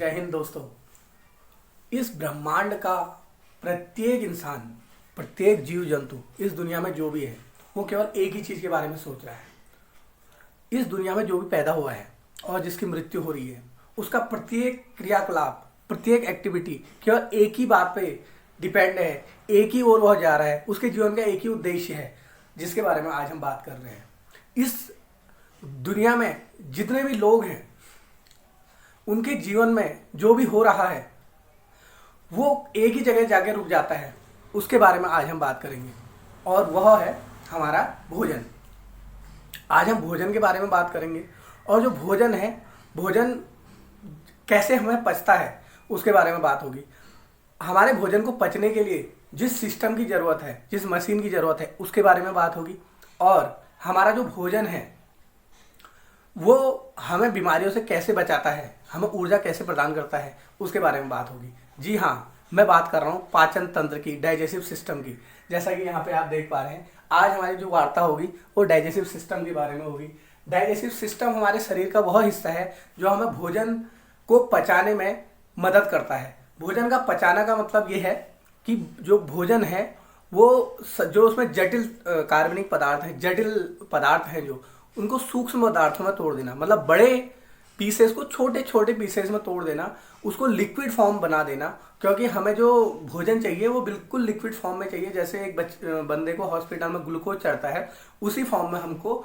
जय हिंद दोस्तों। इस ब्रह्मांड का प्रत्येक इंसान, प्रत्येक जीव जंतु इस दुनिया में जो भी है वो केवल एक ही चीज़ के बारे में सोच रहा है। इस दुनिया में जो भी पैदा हुआ है और जिसकी मृत्यु हो रही है उसका प्रत्येक क्रियाकलाप, प्रत्येक एक्टिविटी केवल एक ही बात पे डिपेंड है, एक ही ओर वह जा रहा है, उसके जीवन का एक ही उद्देश्य है जिसके बारे में आज हम बात कर रहे हैं। इस दुनिया में जितने भी लोग हैं उनके जीवन में जो भी हो रहा है वो एक ही जगह जाके रुक जाता है, उसके बारे में आज हम बात करेंगे और वह है हमारा भोजन। आज हम भोजन के बारे में बात करेंगे और जो भोजन है, भोजन कैसे हमें पचता है उसके बारे में बात होगी। हमारे भोजन को पचने के लिए जिस सिस्टम की ज़रूरत है, जिस मशीन की ज़रूरत है उसके बारे में बात होगी और हमारा जो भोजन है वो हमें बीमारियों से कैसे बचाता है, हमें ऊर्जा कैसे प्रदान करता है उसके बारे में बात होगी। जी हाँ, मैं बात कर रहा हूँ पाचन तंत्र की, डाइजेस्टिव सिस्टम की। जैसा कि यहाँ पे आप देख पा रहे हैं, आज हमारी जो वार्ता होगी वो डाइजेस्टिव सिस्टम के बारे में होगी। डाइजेस्टिव सिस्टम हमारे शरीर का वह हिस्सा है जो हमें भोजन को पचाने में मदद करता है। भोजन का पचाना का मतलब ये है कि जो भोजन है वो जो उसमें जटिल कार्बनिक पदार्थ हैं, जटिल पदार्थ हैं, जो उनको सूक्ष्म पदार्थों में तोड़ देना, मतलब बड़े पीसेस को छोटे छोटे पीसेस में तोड़ देना, उसको लिक्विड फॉर्म बना देना। क्योंकि हमें जो भोजन चाहिए वो बिल्कुल लिक्विड फॉर्म में चाहिए। जैसे एक बंदे को हॉस्पिटल में ग्लूकोज चढ़ता है उसी फॉर्म में हमको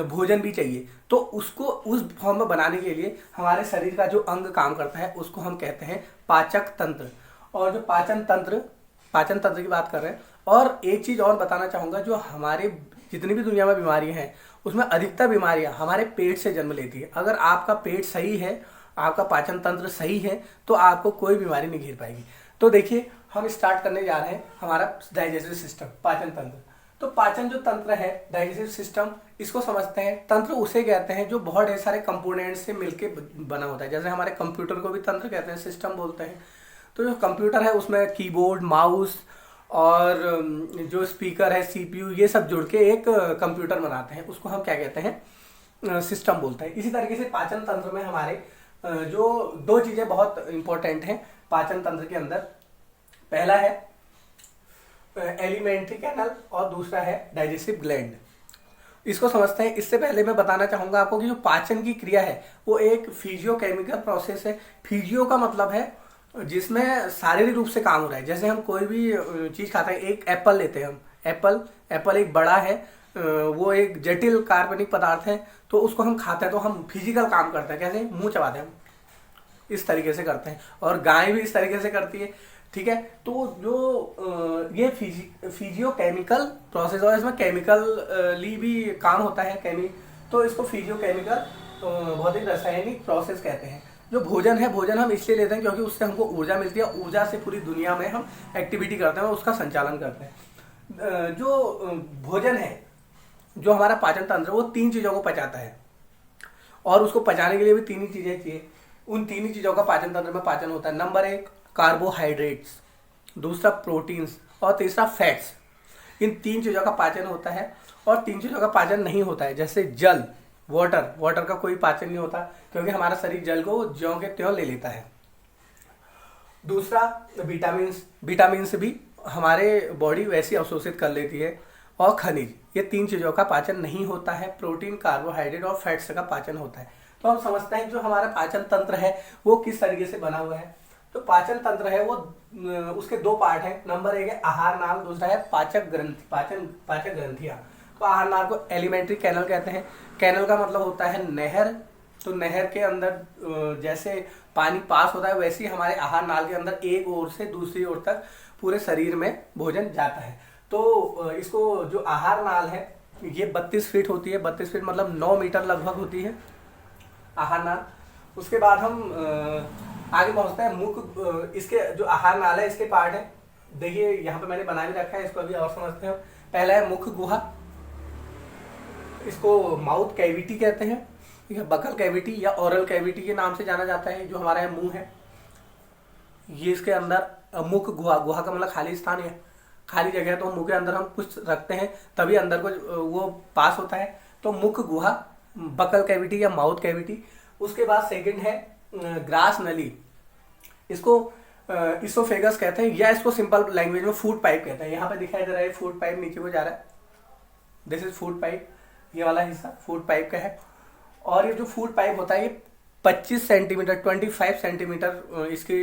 भोजन भी चाहिए। तो उसको उस फॉर्म में बनाने के लिए हमारे शरीर का जो अंग काम करता है उसको हम कहते हैं पाचक तंत्र। और जो पाचन तंत्र की बात कर रहे हैं। और एक चीज़ और बताना चाहूँगा, जो हमारे जितनी भी दुनिया में बीमारियां हैं उसमें अधिकतर बीमारियां हमारे पेट से जन्म लेती है। अगर आपका पेट सही है, आपका पाचन तंत्र सही है तो आपको कोई बीमारी नहीं घेर पाएगी। तो देखिए, हम स्टार्ट करने जा रहे हैं हमारा डाइजेस्टिव सिस्टम, पाचन तंत्र। तो पाचन जो तंत्र है, डाइजेस्टिव सिस्टम, इसको समझते हैं। तंत्र उसे कहते हैं जो बहुत ढेर सारे कंपोनेंट्स से मिलके बना होता है। जैसे हमारे कंप्यूटर को भी तंत्र कहते हैं, सिस्टम बोलते हैं। तो जो कंप्यूटर है उसमें कीबोर्ड, माउस और जो स्पीकर है, सीपीयू, ये सब जुड़ के एक कंप्यूटर बनाते हैं, उसको हम क्या कहते हैं, सिस्टम बोलते हैं। इसी तरीके से पाचन तंत्र में हमारे जो दो चीज़ें बहुत इंपॉर्टेंट हैं पाचन तंत्र के अंदर, पहला है एलिमेंट्री कैनल और दूसरा है डाइजेस्टिव ग्लैंड। इसको समझते हैं। इससे पहले मैं बताना चाहूँगा आपको कि जो पाचन की क्रिया है वो एक फिजियोकेमिकल प्रोसेस है। फिजियो का मतलब है जिसमें शारीरिक रूप से काम हो रहा है। जैसे हम कोई भी चीज़ खाते हैं, एक एप्पल लेते हैं हम, एप्पल एक बड़ा है, वो एक जटिल कार्बनिक पदार्थ है, तो उसको हम खाते हैं तो हम फिजिकल काम करते हैं। कैसे? मुंह चबाते हैं हम, इस तरीके से करते हैं। और गाय भी इस तरीके से करती है, ठीक है। तो जो ये फिजियोकेमिकल प्रोसेस और इसमें केमिकली भी काम होता है, तो इसको फिजियोकेमिकल भौतिक रासायनिक प्रोसेस कहते हैं। जो भोजन है, भोजन हम इसलिए लेते हैं क्योंकि उससे हमको ऊर्जा मिलती है। ऊर्जा से पूरी दुनिया में हम एक्टिविटी करते हैं और उसका संचालन करते हैं। जो भोजन है, जो हमारा पाचन तंत्र, वो तीन चीज़ों को पचाता है और उसको पचाने के लिए भी तीन ही चीज़ें चाहिए। उन तीन ही चीज़ों का पाचन तंत्र में पाचन होता है। नंबर एक कार्बोहाइड्रेट्स, दूसरा प्रोटीन्स और तीसरा फैट्स। इन तीन चीज़ों का पाचन होता है और तीन चीज़ों का पाचन नहीं होता है। जैसे जल, वाटर का कोई पाचन नहीं होता क्योंकि हमारा शरीर जल को ज्यों के त्यों ले लेता है। दूसरा विटामिन्स भी हमारे बॉडी वैसी अवशोषित कर लेती है। और खनिज, ये तीन चीज़ों का पाचन नहीं होता है। प्रोटीन, कार्बोहाइड्रेट और फैट्स का पाचन होता है। तो हम समझते हैं जो हमारा पाचन तंत्र है वो किस तरीके से बना हुआ है। तो पाचन तंत्र है वो, उसके दो पार्ट हैं। नंबर एक है आहार नाल, दूसरा है पाचक ग्रंथियाँ। तो आहार नाल को एलिमेंट्री कैनल कहते हैं। कैनल का मतलब होता है नहर। तो नहर के अंदर जैसे पानी पास होता है वैसे ही हमारे आहार नाल के अंदर एक ओर से दूसरी ओर तक पूरे शरीर में भोजन जाता है। तो इसको जो आहार नाल है ये 32 फीट होती है। 32 फीट मतलब 9 मीटर लगभग होती है आहार नाल। उसके बाद हम आगे पहुंचते हैं मुख। इसके जो आहार नाल है इसके पार्ट है, देखिए यहाँ पे मैंने बना भी रखा है, इसको अभी और समझते हैं। पहला है मुख गुहा, इसको माउथ कैविटी कहते हैं, ठीक है। बकल कैविटी या ओरल कैविटी के नाम से जाना जाता है। जो हमारा मुंह है ये, इसके अंदर मुख गुहा का मतलब खाली स्थान है, खाली जगह। तो मुंह के अंदर हम कुछ रखते हैं तभी अंदर को वो पास होता है। तो मुख गुहा, बकल कैविटी या माउथ कैविटी। उसके बाद सेकंड है ग्रास नली, इसको इसोफेगस कहते हैं, या इसको सिंपल लैंग्वेज में फूड पाइप कहते हैं। यहाँ पे दिखाई दे रहा है फूड पाइप नीचे को जा रहा है, दिस इज फूड पाइप, ये वाला हिस्सा फूड पाइप का है। और ये जो फूड पाइप होता है ये 25 सेंटीमीटर 25 सेंटीमीटर इसकी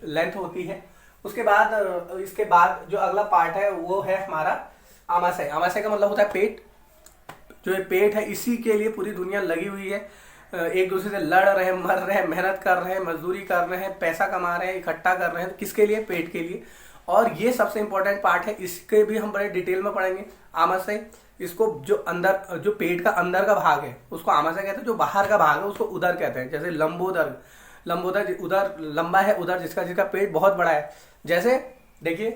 लेंथ होती है। उसके बाद इसके बाद जो अगला पार्ट है वो है हमारा आमाशय। आमाशय का मतलब होता है पेट। जो ये पेट है इसी के लिए पूरी दुनिया लगी हुई है, एक दूसरे से लड़ रहे हैं, मर रहे हैं, मेहनत कर रहे हैं, मजदूरी कर रहे हैं, पैसा कमा रहे हैं, इकट्ठा कर रहे हैं। किसके लिए? पेट के लिए। और ये सबसे इंपॉर्टेंट पार्ट है, इसके भी हम बड़े डिटेल में पढ़ेंगे। आमाशय, इसको जो अंदर, जो पेट का अंदर का भाग है उसको आमाशय कहते हैं, जो बाहर का भाग है उसको उदर कहते हैं। जैसे लंबोदर, लंबोदर उदर लंबा है, उदर जिसका पेट बहुत बड़ा है। जैसे देखिए,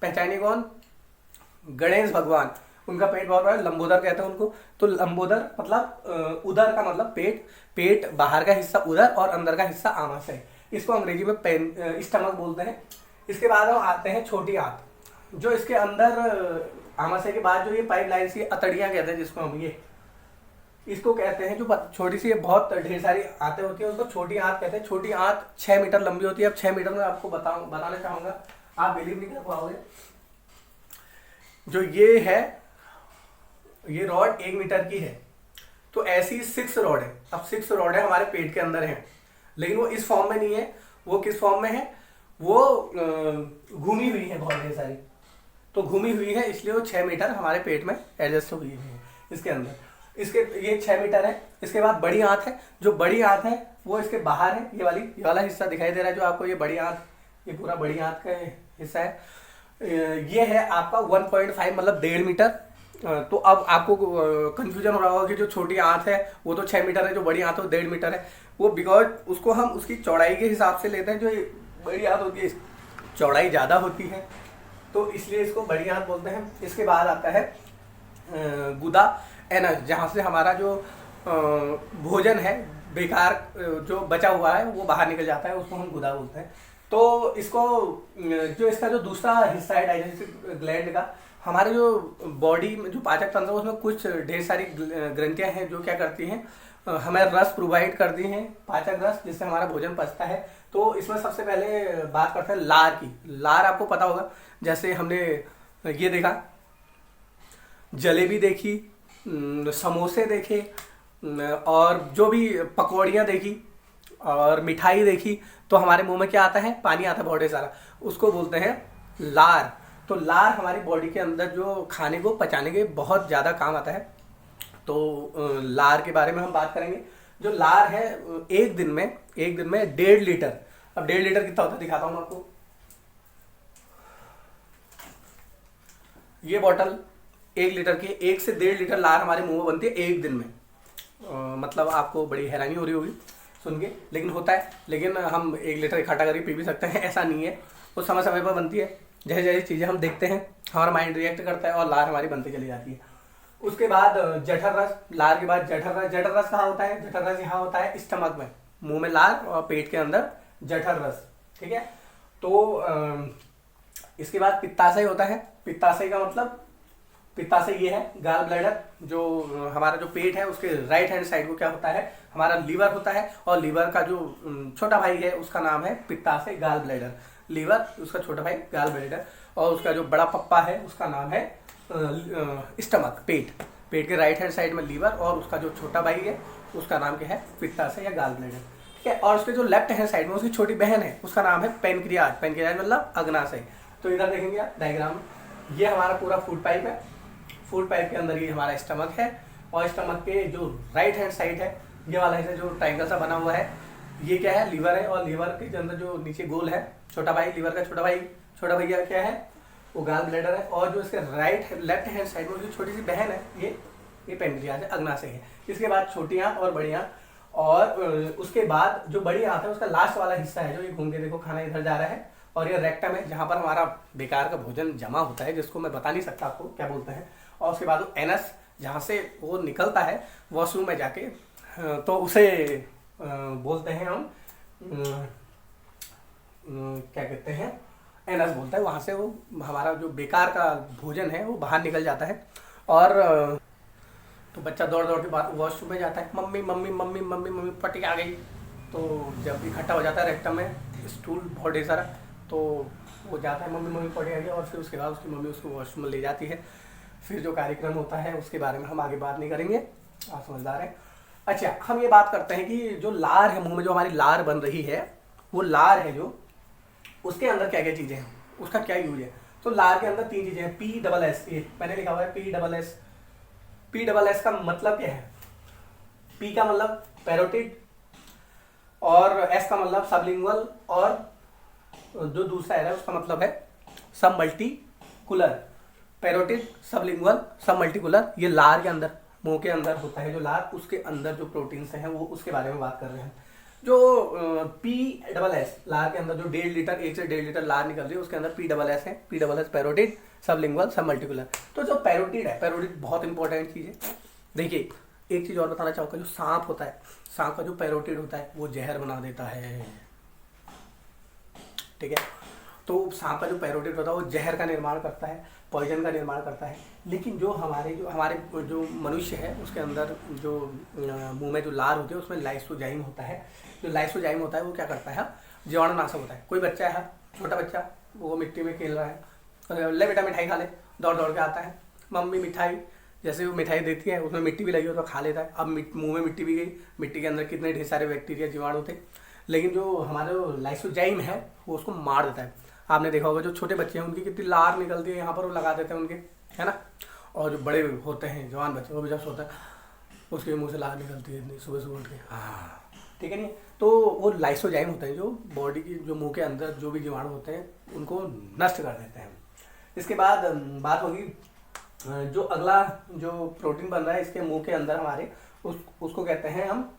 पहचानिए कौन? गणेश भगवान, उनका पेट बहुत बड़ा है, लंबोदर कहते हैं उनको। तो लंबोदर मतलब उदर का मतलब पेट, पेट बाहर का हिस्सा उदर और अंदर का हिस्सा आमाशय, इसको अंग्रेजी में स्टमक बोलते हैं। इसके बाद हम आते हैं छोटी आंत, जो इसके अंदर आमाशय के बाद जो ये पाइप लाइन सी अतड़ियां कहते हैं, जिसको हम ये इसको कहते हैं, जो छोटी सी बहुत ढेर सारी आंतें होती है उसको छोटी आंत कहते हैं। छोटी आंत 6 मीटर लंबी होती है। अब 6 मीटर में आपको बताना चाहूंगा, आप बिलीव नहीं कर पाओगे। जो ये है, ये रॉड 1 मीटर की है, तो ऐसी 6 रॉड है। अब 6 रॉड है हमारे पेट के अंदर है, लेकिन वो इस फॉर्म में नहीं है। वो किस फॉर्म में है? वो घूमी हुई है, बहुत ढेर सारी। तो घूमी हुई है इसलिए वो 6 मीटर हमारे पेट में एडजस्ट हुई है इसके अंदर। इसके ये 6 मीटर है। इसके बाद बड़ी आंत है, जो बड़ी आंत है वो इसके बाहर है। ये वाला हिस्सा दिखाई दे रहा है जो आपको, ये बड़ी आंत, ये पूरा बड़ी आंत का हिस्सा है। ये है आपका 1.5 मतलब 1.5 मीटर। तो अब आपको कंफ्यूजन हो रहा होगा कि जो छोटी आंत है वो तो 6 मीटर है, जो बड़ी आंत है वो 1.5 मीटर है। वो बिकॉज उसको हम उसकी चौड़ाई के हिसाब से लेते हैं। जो बड़ी आंत होती है चौड़ाई ज़्यादा होती है, तो इसलिए इसको बड़ी आंत बोलते हैं। इसके बाद आता है गुदा एनस, जहाँ से हमारा जो भोजन है बेकार जो बचा हुआ है वो बाहर निकल जाता है, उसको हम गुदा बोलते हैं। तो इसको जो इसका जो दूसरा हिस्सा है डाइजेस्टिव ग्लैंड का, हमारे जो बॉडी में जो पाचक तंत्र है उसमें कुछ ढेर सारी ग्रंथियां हैं जो क्या करती हैं, हमें रस प्रोवाइड करती हैं, पाचक रस, जिससे हमारा भोजन पचता है। तो इसमें सबसे पहले बात करते हैं लार की। लार आपको पता होगा, जैसे हमने ये देखा, जलेबी देखी, समोसे देखे, और जो भी पकौड़ियाँ देखी और मिठाई देखी, तो हमारे मुंह में क्या आता है? पानी आता है बहुत ढेर सारा, उसको बोलते हैं लार। तो लार हमारी बॉडी के अंदर जो खाने को पचाने के बहुत ज़्यादा काम आता है। तो लार के बारे में हम बात करेंगे। जो लार है एक दिन में 1.5 लीटर। अब 1.5 लीटर कितना होता है दिखाता हूँ आपको। ये बॉटल 1 लीटर की, 1 से 1.5 लीटर लार हमारे मुंह में बनती है एक दिन में। मतलब आपको बड़ी हैरानी हो रही होगी सुन के, लेकिन होता है। लेकिन हम 1 लीटर इकट्ठा करके पी भी सकते हैं, ऐसा नहीं है। वो समय समय पर बनती है, जैसे जैसे चीज़ें हम देखते हैं हमारा माइंड रिएक्ट करता है और लार हमारी बनती चली जाती है। उसके बाद जठर रस, लार के बाद जठर रस। जठर रस कहाँ होता है? जठर रस यहाँ होता है स्टमक में, मुंह में लार और पेट के अंदर जठर रस, ठीक है। तो इसके बाद पित्ताशय होता है। पित्ताशय का मतलब, पित्ताशय ये है गाल ब्लैडर। जो हमारा जो पेट है उसके राइट हैंड साइड को क्या होता है? हमारा लीवर होता है, और लीवर का जो छोटा भाई है उसका नाम है पित्ताशय, गाल ब्लैडर। लीवर उसका छोटा भाई गाल ब्लैडर, और उसका जो बड़ा पप्पा है उसका नाम है स्टमक, पेट। पेट के राइट हैंड साइड में लीवर, और उसका जो छोटा भाई है उसका नाम क्या है? पित्ताशय या गाल ब्लैडर, ठीक है। और उसके जो लेफ्ट हैंड साइड में उसकी छोटी बहन है उसका नाम है पेनक्रियाज। पेनक्रियाज मतलब अग्नाशय। तो इधर देखेंगे आप डायग्राम में, ये हमारा पूरा फूड पाइप है। फूड पाइप के अंदर ये हमारा स्टमक है, और स्टमक के जो राइट हैंड साइड है, ये वाला हिस्सा जो ट्रायंगल सा बना हुआ है, ये क्या है? लीवर है। और लीवर के अंदर जो नीचे गोल है छोटा भाई, लीवर का छोटा भाई, छोटा भैया क्या है? वो गाल ब्लैडर है। और जो इसके लेफ्ट हैंड साइड में उसकी छोटी सी बहन है, ये पेनक्रियाज है, अग्नाशय है। इसके बाद छोटी आंत और बड़ी आंत, और उसके बाद जो बड़ी आंत है उसका लास्ट वाला हिस्सा है, जो ये घूम के देखो खाना इधर जा रहा है, और ये रेक्टम है जहाँ पर हमारा बेकार का भोजन जमा होता है, जिसको मैं बता नहीं सकता आपको क्या बोलते हैं। और उसके बाद वो एनस, जहाँ से वो निकलता है वॉशरूम में जाके, तो उसे बोलते हैं हम क्या कहते हैं? एनस बोलता है। वहाँ से वो हमारा जो बेकार का भोजन है वो बाहर निकल जाता है। और तो बच्चा दौड़ दौड़ के बाद वॉशरूम में जाता है, mummy mummy mummy mummy mummy पटी आ गई। तो जब इकट्ठा हो जाता है रेक्टम में स्टूल बहुत ढेर सारा, तो वो जाता है मम्मी मम्मी पटी आ गई, और फिर उसके बाद उसकी मम्मी उसको वॉशरूम में ले जाती है। फिर जो कार्यक्रम होता है उसके बारे में हम आगे बात नहीं करेंगे, आप समझदार हैं। अच्छा, हम ये बात करते हैं कि जो लार है, मुंह में जो हमारी लार बन रही है, वो लार है जो, उसके अंदर क्या क्या चीज़ें हैं, उसका क्या यूज है। तो लार के अंदर 3 चीज़ें हैं, P-double-S, ये मैंने लिखा हुआ है P-double-S। P-double-S का मतलब क्या है? P का मतलब पैरोटिड, और S का मतलब सबलिंगुअल, और जो दूसरा है उसका मतलब है सब मल्टीकुलर। पैरोटिड, सबलिंगुअल, सब मल्टीकुलर, ये लार के अंदर, मुंह के अंदर होता है जो लार, उसके अंदर जो प्रोटीन्स हैं वो उसके बारे में बात कर रहे हैं। जो P-double-S लार के अंदर जो 1.5 लीटर, 1 से 1.5 लीटर लार निकल रही है, उसके अंदर P-double-S है। P-double-S पैरोटिड, सबलिंगुअल, सब मल्टीकुलर। तो जो पैरोटिड है, पैरोटिड बहुत इंपॉर्टेंट चीज़ है। देखिए एक चीज़ और बताना चाहूँगा, जो सांप होता है, सांप का जो पैरोटिड होता है वो जहर बना देता है, ठीक है। तो सांप का जो पैरोटिड होता है वो जहर का निर्माण करता है, पॉइजन का निर्माण करता है। लेकिन जो हमारे जो मनुष्य है उसके अंदर जो मुंह में जो लार होती है उसमें लाइसोजाइम होता है। जो लाइसोजाइम होता है वो क्या करता है, जीवाणुनाशक होता है। कोई बच्चा है, छोटा बच्चा, वो मिट्टी में खेल रहा है, ले बेटा मिठाई खा ले, दौड़ दौड़ के आता है, मम्मी मिठाई, जैसे वो मिठाई देती है उसमें मिट्टी भी लगी हो तो खा लेता है। अब मुंह में मिट्टी भी गई, मिट्टी के अंदर कितने ढेर सारे बैक्टीरिया, जीवाणु थे, लेकिन जो हमारा लाइसोजाइम है वो उसको मार देता है। आपने देखा होगा जो छोटे बच्चे हैं उनकी कितनी लार निकलती है यहाँ पर, वो लगा देते हैं उनके, है ना। और जो बड़े होते हैं जवान बच्चे, वो भी जब सोता है उसके मुंह से लार निकलती है इतनी, सुबह सुबह उठ के, हाँ ठीक है नहीं। तो वो लाइसोजाइम होते हैं जो बॉडी की, जो मुंह के अंदर जो भी जीवाणु होते हैं उनको नष्ट कर देते हैं। इसके बाद बात होगी जो अगला जो प्रोटीन बन रहा है इसके मुंह के अंदर हमारे, उसको कहते हैं हम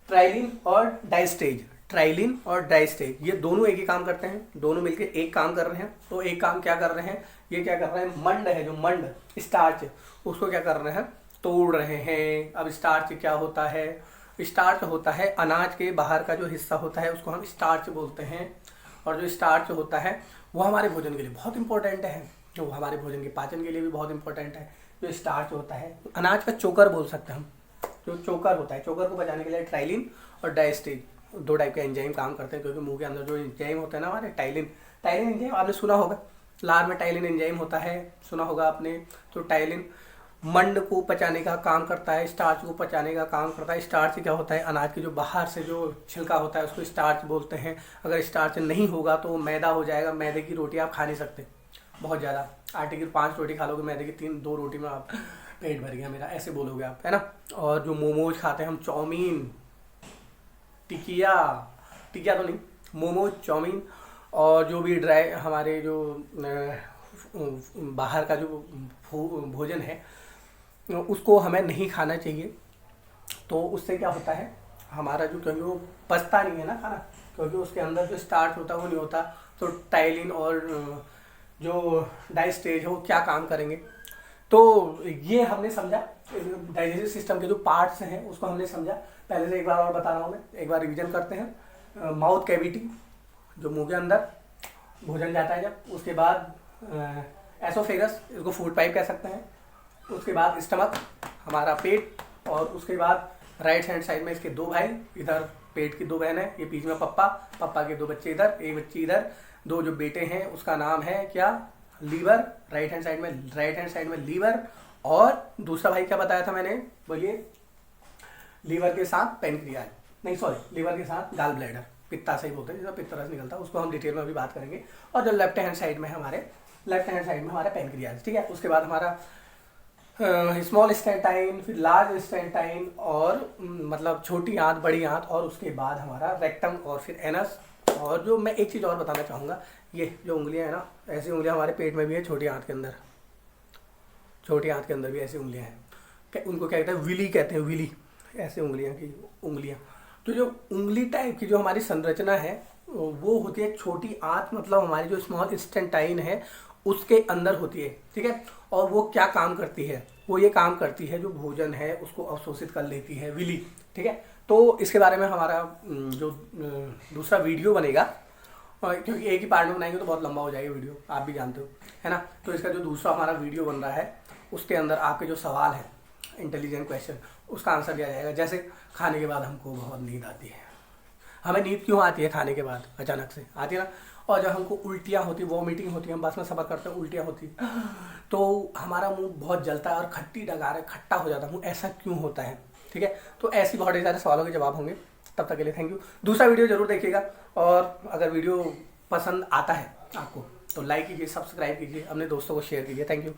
ट्राइलिन और डाइस्टेज। ट्राइलिन और डाइस्टेज ये दोनों एक ही काम करते हैं, दोनों मिलके एक काम कर रहे हैं। तो एक काम क्या कर रहे हैं, ये क्या कर रहे हैं, मंड है जो मंड स्टार्च, उसको क्या कर रहे हैं, तोड़ रहे हैं। अब स्टार्च क्या होता है, स्टार्च होता है अनाज के बाहर का जो हिस्सा होता है उसको हम स्टार्च बोलते हैं। और जो स्टार्च होता है वो हमारे भोजन के लिए बहुत इंपॉर्टेंट है, जो हमारे भोजन के पाचन के लिए भी बहुत इंपॉर्टेंट है। जो स्टार्च होता है अनाज का चोकर बोल सकते हैं हम, जो चोकर होता है, चोकर को बचाने के लिए ट्राइलिन और डाइस्टेज 2 टाइप के एंजाइम काम करते हैं। क्योंकि मुंह के अंदर जो एंजाइम होते हैं ना हमारे, टाइलिन एंजाइम आपने सुना होगा, लार में टाइलिन एंजाइम होता है, सुना होगा आपने। तो टाइलिन मंड को पचाने का काम करता है, स्टार्च को पचाने का काम करता है। स्टार्च क्या होता है, अनाज के जो बाहर से जो छिलका होता है उसको स्टार्च बोलते हैं। अगर स्टार्च नहीं होगा तो मैदा हो जाएगा, मैदे की रोटी आप खा नहीं सकते बहुत ज़्यादा। आटे की 5 रोटी खा लोगे, मैदे की 2 रोटी में आप पेट भर गया मेरा, ऐसे बोलोगे आप, है ना। और जो मोमोज खाते हैं हम, चाउमीन, टिकिया तो नहीं, मोमोज, चाउमीन, और जो भी ड्राई हमारे जो बाहर का जो भोजन है उसको हमें नहीं खाना चाहिए। तो उससे क्या होता है हमारा जो, क्योंकि वो पचता नहीं है ना खाना, क्योंकि उसके अंदर जो स्टार्च होता है वो नहीं होता। तो टाइलिन और जो डाइस्टेज है वो क्या काम करेंगे। तो ये हमने समझा, डाइजेस्टिव सिस्टम के जो पार्ट्स हैं उसको हमने समझा। पहले से एक बार और बता रहा हूँ मैं, एक बार रिवीजन करते हैं। माउथ कैविटी, जो मुंह के अंदर भोजन जाता है जब, उसके बाद एसोफेगस, इसको फूड पाइप कह सकते हैं। उसके बाद स्टमक, हमारा पेट, और उसके बाद राइट हैंड साइड में इसके 2 भाई, इधर पेट की 2 बहन है, ये बीच में पप्पा के 2 बच्चे इधर, एक बच्ची इधर, 2 जो बेटे हैं उसका नाम है क्या, लीवर, राइट हैंड साइड में लीवर। और दूसरा भाई क्या बताया था मैंने, बोलिए, लीवर के साथ पेनक्रियाज, नहीं सॉरी, लीवर के साथ गाल ब्लैडर, पित्ता से ही बोलते हैं, जिसका पित्त रस निकलता है, उसको हम डिटेल में अभी बात करेंगे। और जो लेफ्ट हैंड साइड में हमारा पेनक्रियाज, ठीक है। उसके बाद हमारा स्मॉल स्टेंटाइन, फिर लार्ज स्टेंटाइन, और मतलब छोटी आंत, बड़ी आंत, और उसके बाद हमारा रेक्टम, और फिर एनस। और जो मैं एक चीज़ और बताना चाहूँगा, ये जो उंगलियां हैं ना, ऐसी उंगलियां हमारे पेट में भी है, छोटी आंत के अंदर भी ऐसी उंगलियां हैं, उनको क्या कहते हैं, विली कहते हैं, विली, ऐसे उंगलियां। तो जो उंगली टाइप की जो हमारी संरचना है वो होती है छोटी आंत, मतलब हमारी जो स्मॉल इंटेस्टाइन है उसके अंदर होती है, ठीक है। और वो क्या काम करती है, वो ये काम करती है जो भोजन है उसको अवशोषित कर लेती है, विली, ठीक है। तो इसके बारे में हमारा जो दूसरा वीडियो बनेगा, क्योंकि एक ही पार्ट में बनाएंगे तो बहुत लंबा हो जाएगा वीडियो, आप भी जानते हो, है ना। तो इसका जो दूसरा हमारा वीडियो बन रहा है उसके अंदर आपके जो सवाल हैं इंटेलिजेंट क्वेश्चन, उसका आंसर दिया जाएगा। जैसे खाने के बाद हमको बहुत नींद आती है, हमें नींद क्यों आती है खाने के बाद, अचानक से आती है ना। और जब हमको उल्टियाँ होती, वॉमिटिंग होती है, हम बस में सफ़र करते हैं, उल्टियाँ होती, तो हमारा मुंह बहुत जलता है और खट्टी डगार खट्टा हो जाता है मुंह, ऐसा क्यों होता है? ठीक है, तो ऐसी बहुत सारे सवालों के जवाब होंगे। तब तक के लिए थैंक यू। दूसरा वीडियो जरूर देखिएगा, और अगर वीडियो पसंद आता है आपको तो लाइक कीजिए, सब्सक्राइब कीजिए, अपने दोस्तों को शेयर कीजिए। Thank you.